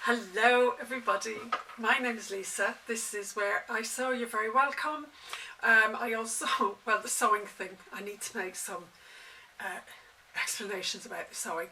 Hello everybody, my name is Lisa. This is Where I Sew. You're very welcome. I also, well, the sewing thing, I need to make some explanations about the sewing.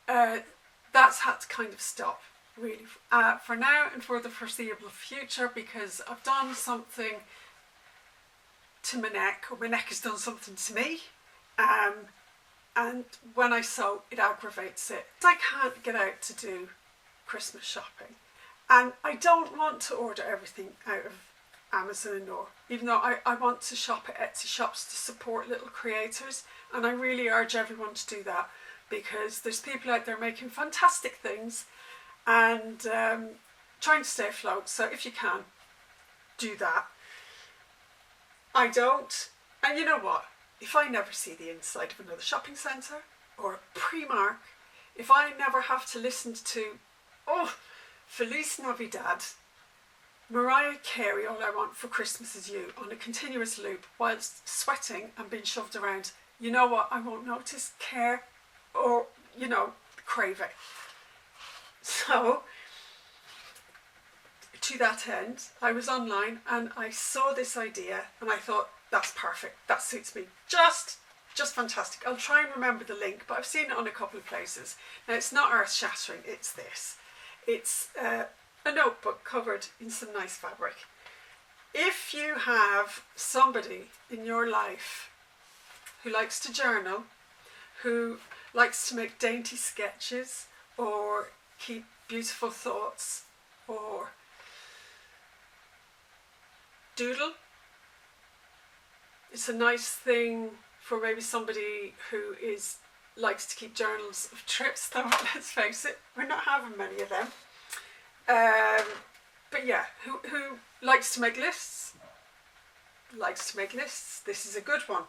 That's had to kind of stop really for now and for the foreseeable future, because I've done something to my neck, or my neck has done something to me, and when I sew it aggravates it. I can't get out to do Christmas shopping, and I don't want to order everything out of Amazon, or even though I want to shop at Etsy shops to support little creators, and I really urge everyone to do that, because there's people out there making fantastic things and trying to stay afloat. So if you can, do that. I don't, and you know what, if I never see the inside of another shopping centre or a Primark, if I never have to listen to Feliz Navidad, Mariah Carey, All I Want for Christmas Is You on a continuous loop whilst sweating and being shoved around, you know what, I won't notice, care, or, you know, crave it. So, to that end, I was online and I saw this idea and I thought, that's perfect, that suits me, just fantastic. I'll try and remember the link, but I've seen it on a couple of places. Now, it's not earth-shattering, it's this. It's a notebook covered in some nice fabric. If you have somebody in your life who likes to journal, who likes to make dainty sketches or keep beautiful thoughts or doodle, it's a nice thing for maybe somebody who likes to keep journals of trips, though let's face it, we're not having many of them. But yeah, who likes to make lists? This is a good one.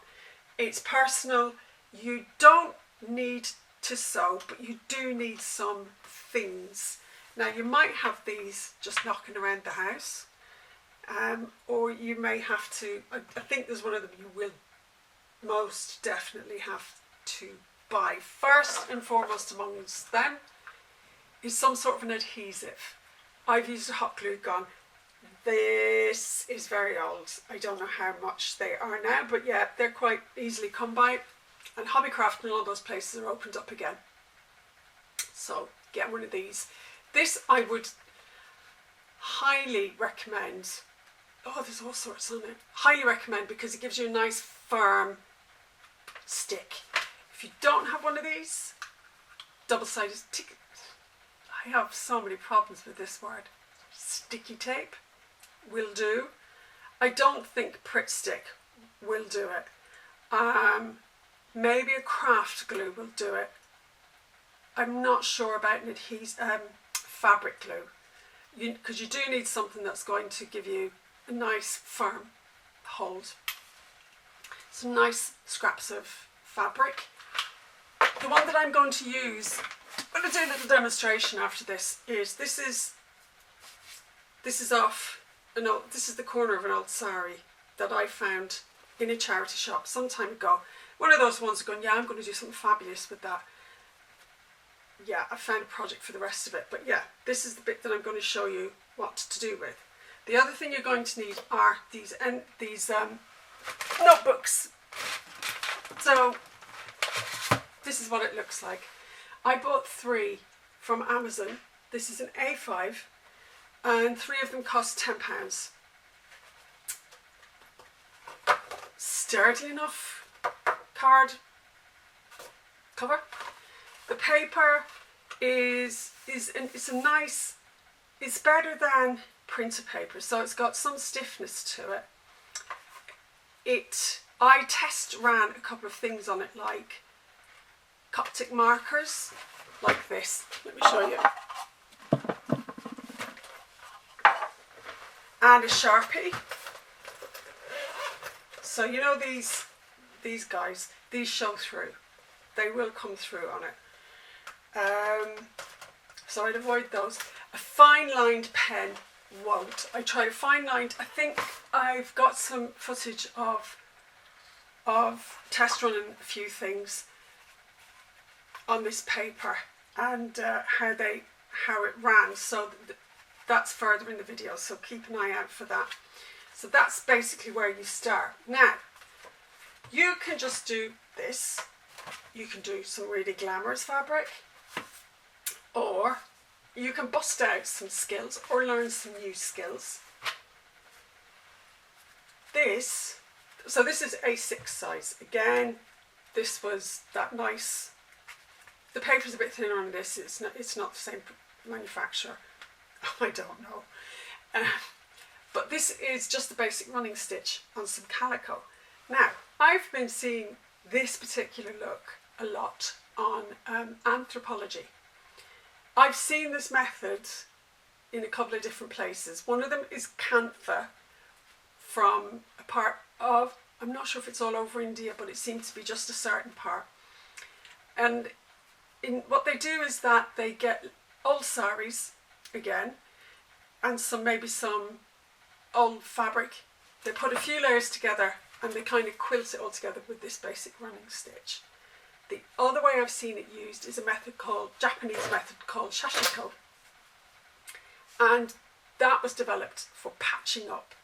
It's personal. You don't need to sew, but you do need some things. Now, you might have these just knocking around the house, or you may have to, I think there's one of them you will most definitely have to buy. First and foremost amongst them is some sort of an adhesive. I've used a hot glue gun. This is very old. I don't know how much they are now, but yeah, they're quite easily come by, and Hobbycraft and all those places are opened up again. So get one of these. This I would highly recommend. Oh, there's all sorts on it. Highly recommend, because it gives you a nice firm stick. If you don't have one of these, double-sided stick. I have so many problems with this word. Sticky tape will do. I don't think Pritt Stick will do it. Maybe a craft glue will do it. I'm not sure about an fabric glue, because you do need something that's going to give you a nice firm hold. Some nice scraps of fabric. The one that I'm going to use, I'm going to do a little demonstration after this, is this is the corner of an old sari that I found in a charity shop some time ago. One of those ones going, yeah, I'm going to do something fabulous with that. Yeah, I found a project for the rest of it, but yeah, this is the bit that I'm going to show you what to do with. The other thing you're going to need are these notebooks. So this is what it looks like. I bought 3 from Amazon. This is an A5, and 3 of them cost £10. Sturdy enough card cover. The paper it's better than printer paper, so it's got some stiffness to it. I test ran a couple of things on it, like Coptic markers, like this. Let me show you. And a Sharpie. So you know these guys, these show through. They will come through on it. So I'd avoid those. A fine lined pen won't. I tried a fine lined. I think I've got some footage of test running a few things on this paper, and how how it ran, so that's further in the video, so keep an eye out for that. So that's basically where you start. Now, you can just do this. You can do some really glamorous fabric, or you can bust out some skills or learn some new skills. This is A6 size. Again, this was that nice, the paper's a bit thinner on this, it's not the same manufacturer. I don't know. But this is just a basic running stitch on some calico. Now, I've been seeing this particular look a lot on Anthropology. I've seen this method in a couple of different places. One of them is Kantha, from a part of, I'm not sure if it's all over India, but it seems to be just a certain part. And what they do is that they get old saris again, and maybe some old fabric. They put a few layers together and they kind of quilt it all together with this basic running stitch. The other way I've seen it used is a Japanese method called Shashiko, and that was developed for patching up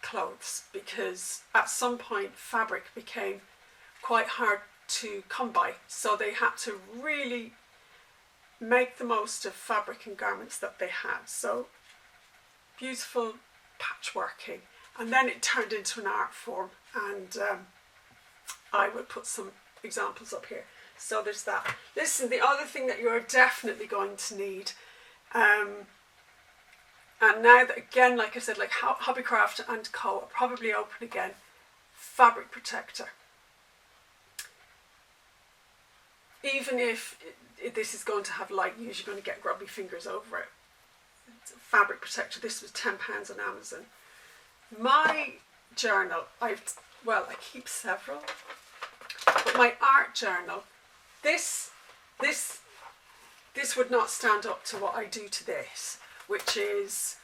clothes, because at some point fabric became quite hard to come by, so they had to really make the most of fabric and garments that they had. So beautiful patchworking, and then it turned into an art form, and I will put some examples up here. So there's that. Listen, the other thing that you're definitely going to need, and now that, again, like I said, like Hobbycraft and Co are probably open again, fabric protector. Even if this is going to have light use, you're going to get grubby fingers over it. It's a fabric protector. This was £10 on Amazon. My journal, I keep several, but my art journal, this would not stand up to what I do to this, which is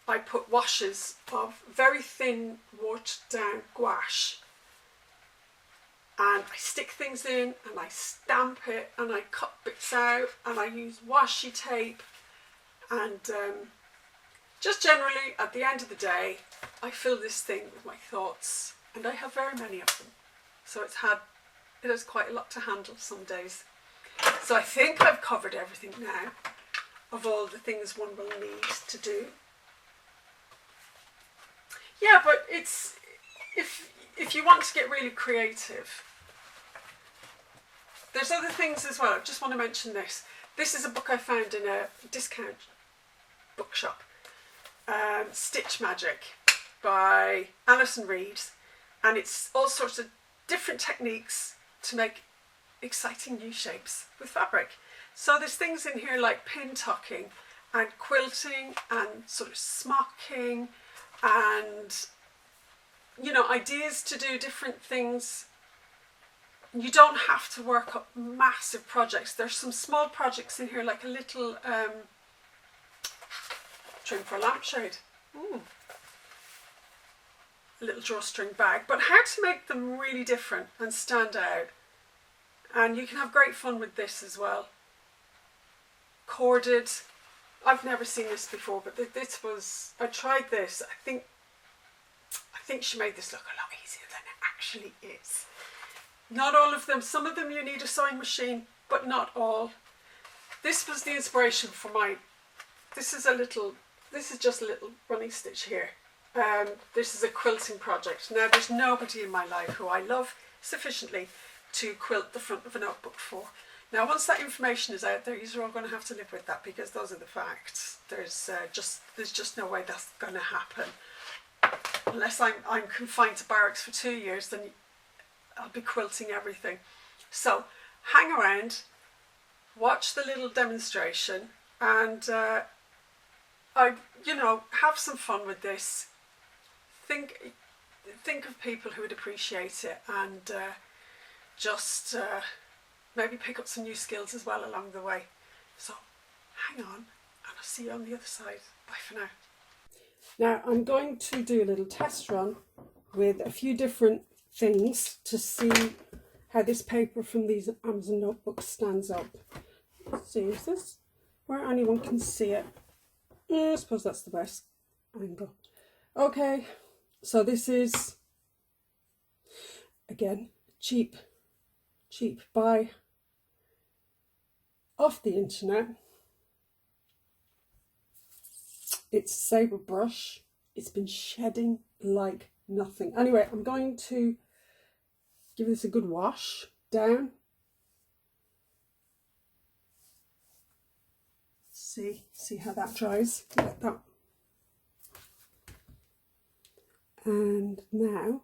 I put washes of very thin watered down gouache, and I stick things in and I stamp it and I cut bits out and I use washi tape, and just generally at the end of the day I fill this thing with my thoughts, and I have very many of them, so it has quite a lot to handle some days. So I think I've covered everything now of all the things one will need to do. Yeah, but it's, if you want to get really creative, there's other things as well. I just want to mention this. This is a book I found in a discount bookshop, Stitch Magic by Alison Reed, and it's all sorts of different techniques to make exciting new shapes with fabric. So there's things in here like pin tucking and quilting and sort of smocking, and ideas to do different things. You don't have to work up massive projects. There's some small projects in here, like a little trim for a lampshade. A little drawstring bag, but how to make them really different and stand out. And you can have great fun with this as well. Corded. I've never seen this before, but I tried this. I think she made this look a lot easier than it actually is. Not all of them. Some of them you need a sewing machine, but not all. This was the inspiration for this is just a little running stitch here. This is a quilting project. Now, there's nobody in my life who I love sufficiently to quilt the front of a notebook for. Now, once that information is out there, you're all going to have to live with that, because those are the facts. There's just no way that's going to happen. Unless I'm confined to barracks for 2 years, then I'll be quilting everything. So hang around, watch the little demonstration, and have some fun with this. Think of people who would appreciate it, and just maybe pick up some new skills as well along the way. So hang on, and I'll see you on the other side. Bye for now. Now I'm going to do a little test run with a few different things to see how this paper from these Amazon notebooks stands up. Let's see, is this? where anyone can see it. I suppose that's the best angle. Okay, so this is, again, cheap buy off the internet. It's a sabre brush. It's been shedding like nothing. Anyway, I'm going to give this a good wash down. See how that dries. Like that. And now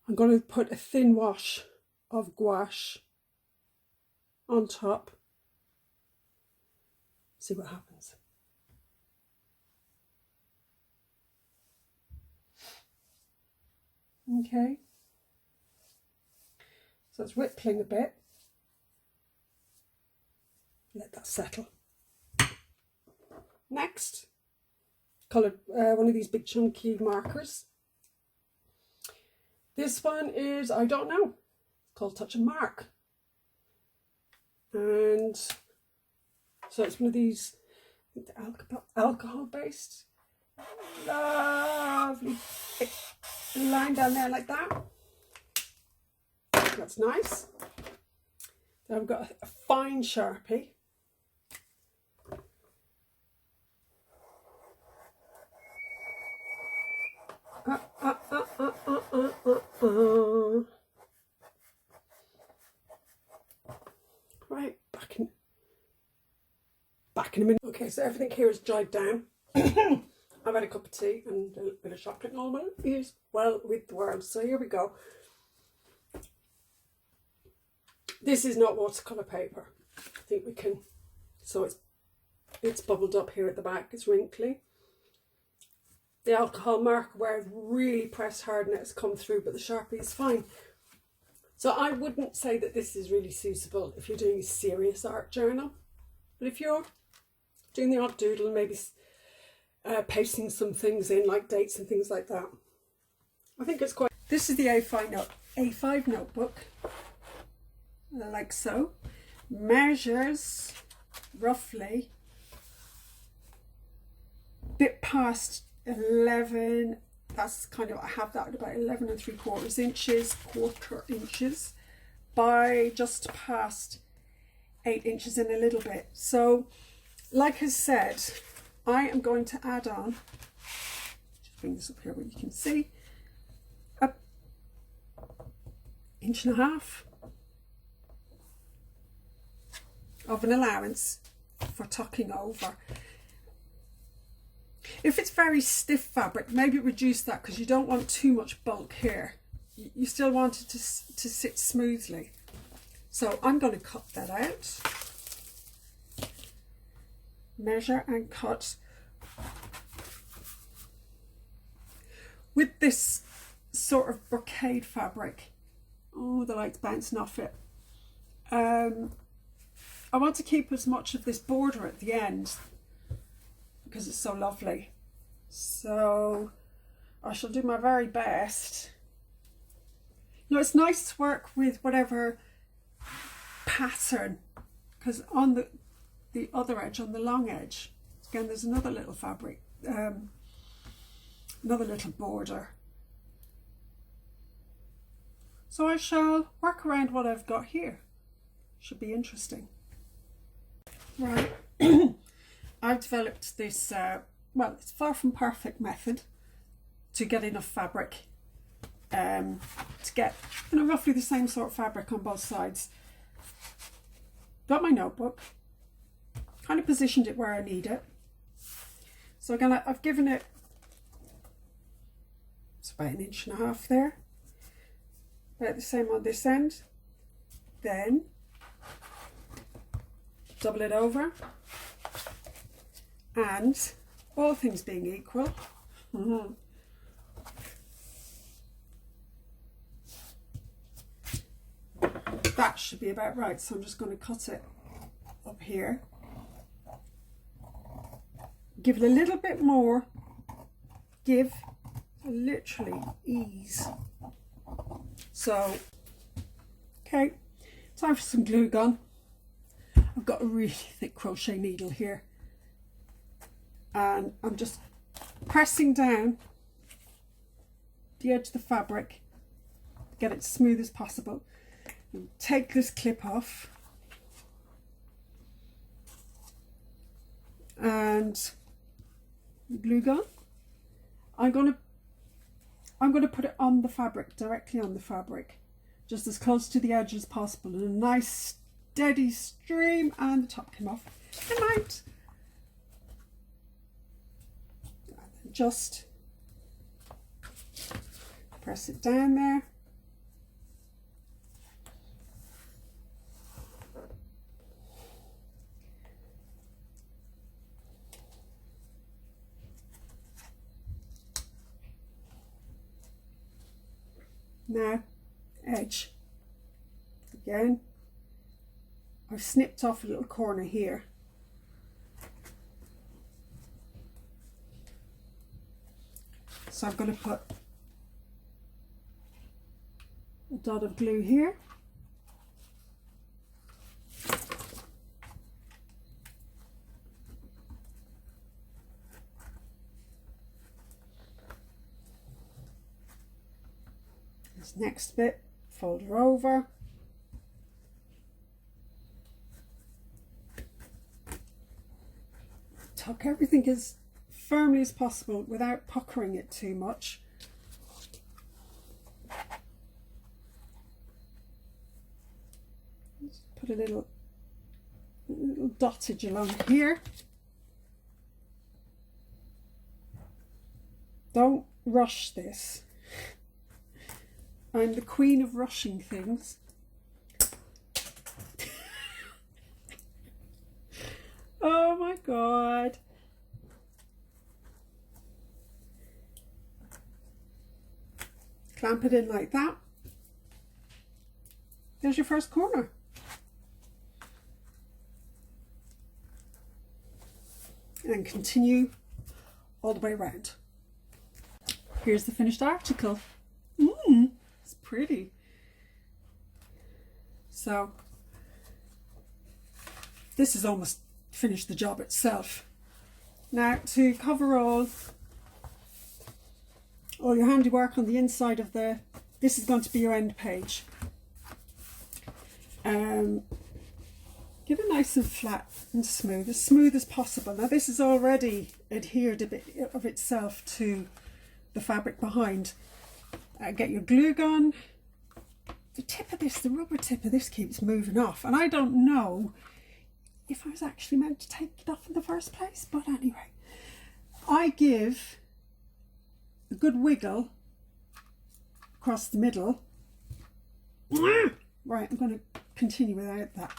I'm going to put a thin wash of gouache on top. See what happens. Okay. So it's rippling a bit. Let that settle. Next, coloured one of these big chunky markers. This one is, I don't know, it's called Touch and Mark. And so it's one of these alcohol based. Lovely line down there like that. That's nice. Then I've got a fine Sharpie. Right, back in a minute. Okay, so everything here is dried down. I've had a cup of tea and a little bit of chocolate. Normal is well with the world. So here we go. This is not watercolour paper. I think we can. So it's bubbled up here at the back. It's wrinkly. The alcohol marker where I've really pressed hard and it's come through, but the Sharpie is fine. So I wouldn't say that this is really suitable if you're doing a serious art journal. But if you're doing the odd doodle, maybe pasting some things in like dates and things like that, I think it's quite... This is the A5 notebook, like so. Measures roughly a bit past 11, that's kind of, I have that at about 11 3/4 inches, quarter inches, by just past 8 inches and a little bit. So like I said, I am going to add on, just bring this up here where you can see, a 1.5 inches of an allowance for tucking over. If it's very stiff fabric, maybe reduce that because you don't want too much bulk here. You still want it to sit smoothly. So I'm going to cut that out. Measure and cut. With this sort of brocade fabric, oh, the light's bouncing off it. I want to keep as much of this border at the end because it's so lovely. So I shall do my very best. You know, it's nice to work with whatever pattern, because on the other edge, on the long edge, again there's another little fabric, another little border. So I shall work around what I've got here. Should be interesting. Right. I've developed this, well, it's far from perfect method to get enough fabric, to get, you know, roughly the same sort of fabric on both sides. Got my notebook, kind of positioned it where I need it. So again, I've given it, it's about 1.5 inches there, about the same on this end. Then double it over. And all things being equal, that should be about right. So I'm just going to cut it up here, give it a little bit more give, literally ease. So okay, time for some glue gun. I've got a really thick crochet needle here, and I'm just pressing down the edge of the fabric, get it as smooth as possible, and take this clip off, and glue gun. I'm going to put it on the fabric, directly on the fabric, just as close to the edge as possible, and a nice steady stream, and the top came off. Come out. And then just press it down there. Now, edge. Again, I've snipped off a little corner here. So I'm going to put a dot of glue here. This next bit, fold her over. Tuck everything as firmly as possible without puckering it too much. Just put a little dottage along here. Don't rush this. I'm the queen of rushing things. Oh my God. Clamp it in like that. There's your first corner. And continue all the way around. Here's the finished article. It's pretty. So this has almost finished the job itself. Now, to cover all your handiwork on the inside of this is going to be your end page. Get it nice and flat and smooth as possible. Now this is already adhered a bit of itself to the fabric behind. Get your glue gun. The rubber tip of this keeps moving off, and I don't know if I was actually meant to take it off in the first place, but anyway, I give a good wiggle across the middle. Right, I'm going to continue without that.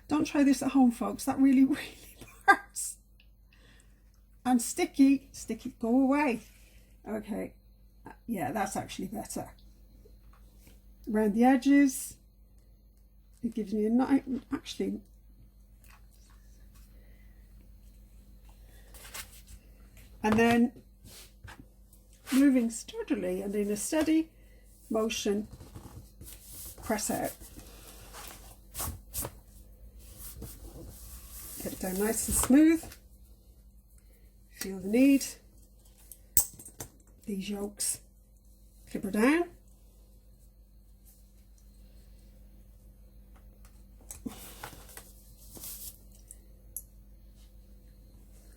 Don't try this at home, folks. That really, really hurts. And sticky, go away. Okay, yeah, that's actually better. Around the edges, it gives me a nice, actually, and then moving sturdily and in a steady motion, press out. Get it down nice and smooth. Feel the need. These yolks, clip her down.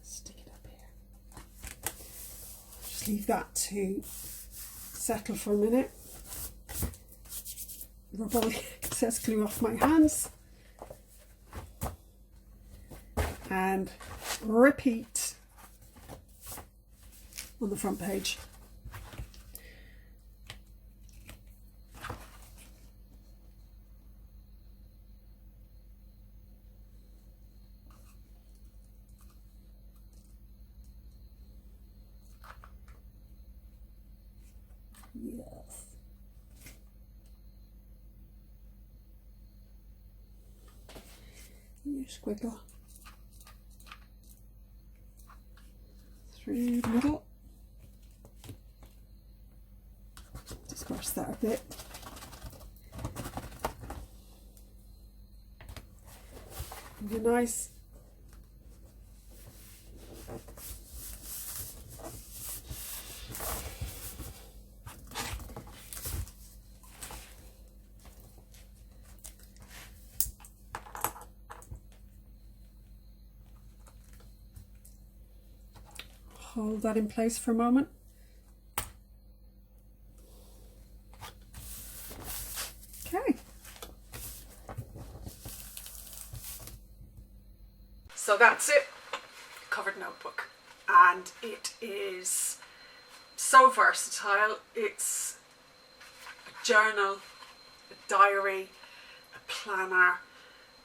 Stick it up here. Just leave that to settle for a minute. Rub all the excess glue off my hands. And repeat on the front page. Yes. You squiggle through the middle. Disperse that a bit. Be nice. Hold that in place for a moment. Okay. So that's it. Covered notebook. And it is so versatile. It's a journal, a diary, a planner,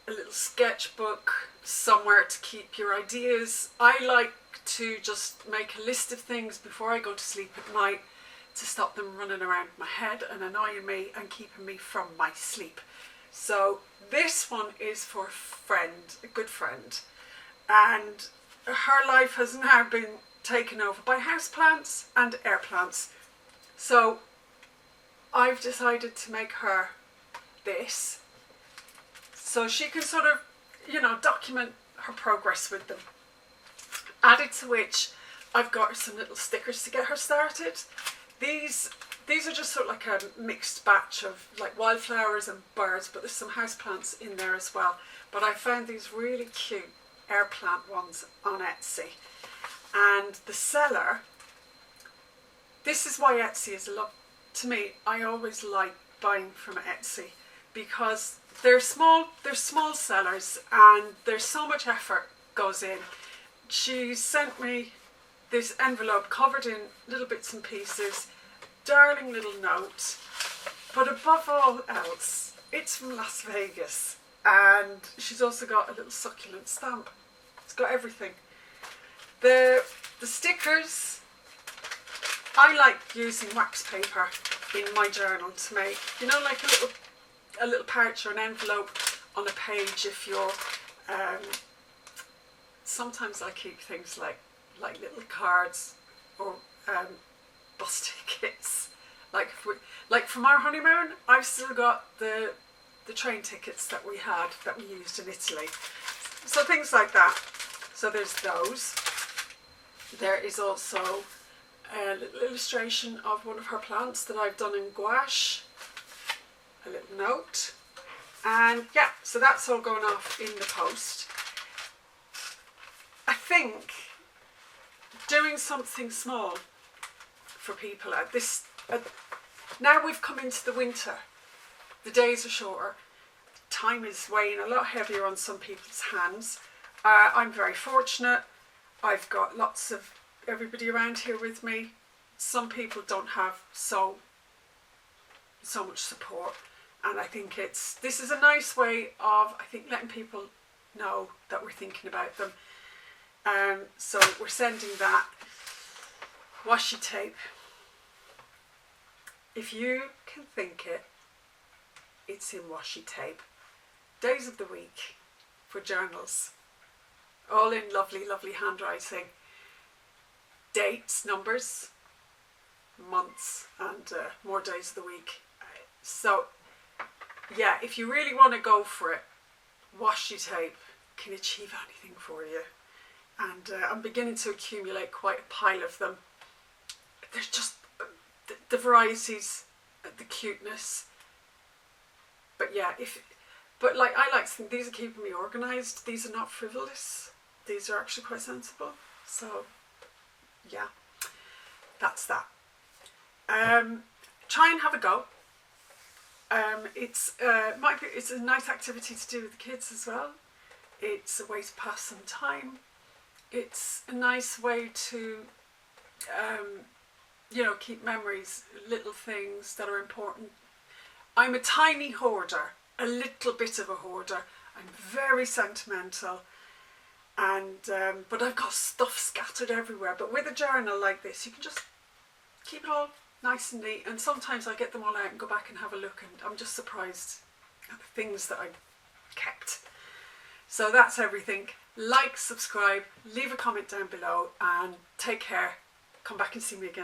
a little sketchbook, somewhere to keep your ideas. I like to just make a list of things before I go to sleep at night to stop them running around my head and annoying me and keeping me from my sleep. So this one is for a friend, a good friend, and her life has now been taken over by houseplants and air plants. So I've decided to make her this so she can sort of, you know, document her progress with them. Added to which, I've got her some little stickers to get her started. These are just sort of like a mixed batch of like wildflowers and birds, but there's some houseplants in there as well. But I found these really cute air plant ones on Etsy. And the seller, this is why Etsy is a lot, to me, I always like buying from Etsy, because they're small sellers and there's so much effort goes in. She sent me this envelope covered in little bits and pieces, darling little note, but above all else, it's from Las Vegas, and she's also got a little succulent stamp. It's got everything. The stickers, I like using wax paper in my journal to make, you know, like a little pouch or an envelope on a page if you're sometimes I keep things like little cards or bus tickets. Like from our honeymoon, I've still got the train tickets that we used in Italy. So things like that. So there's those. There is also a little illustration of one of her plants that I've done in gouache. A little note. And yeah, so that's all going off in the post. I think doing something small for people at this, now we've come into the winter, the days are shorter, time is weighing a lot heavier on some people's hands. I'm very fortunate. I've got lots of everybody around here with me. Some people don't have so much support, and I think this is a nice way of, I think, letting people know that we're thinking about them. So we're sending that washi tape. If you can think it, it's in washi tape. Days of the week for journals, all in lovely, lovely handwriting. Dates, numbers, months, and more days of the week. So yeah, if you really want to go for it, washi tape can achieve anything for you. And I'm beginning to accumulate quite a pile of them. There's just the varieties, the cuteness. But yeah, I like to think these are keeping me organised. These are not frivolous. These are actually quite sensible. So yeah, that's that. Try and have a go. It's a nice activity to do with the kids as well. It's a way to pass some time. It's a nice way to, keep memories, little things that are important. I'm a tiny hoarder, a little bit of a hoarder. I'm very sentimental, and but I've got stuff scattered everywhere. But with a journal like this, you can just keep it all nice and neat. And sometimes I get them all out and go back and have a look, and I'm just surprised at the things that I kept. So that's everything. Like, subscribe, leave a comment down below, and take care. Come back and see me again